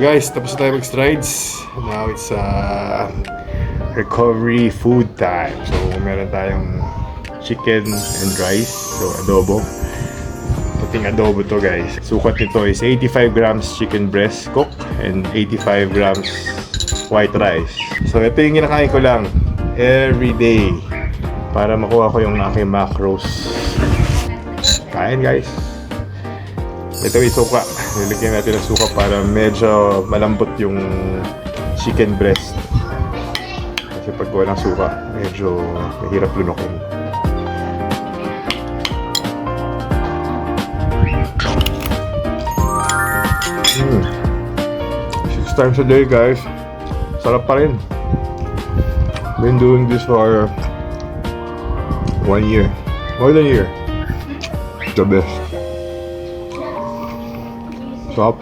guys, tapos na tayo mag-strides. Now it's recovery food time. So meron tayong chicken and rice. So adobo. Puting adobo to guys. Sukat nito is 85 grams chicken breast cooked and 85 grams white rice. So ito yung kinakain ko lang every day para makuha ko yung aking macros. Kain guys. Ito yung suka. Nilagyan natin ng suka para medyo malambot yung chicken breast. Kasi pag walang suka, medyo mahirap lunukin. 6 times a day guys. Sarap pa rin. Been doing this for 1 year. More than a year. The best. Stop.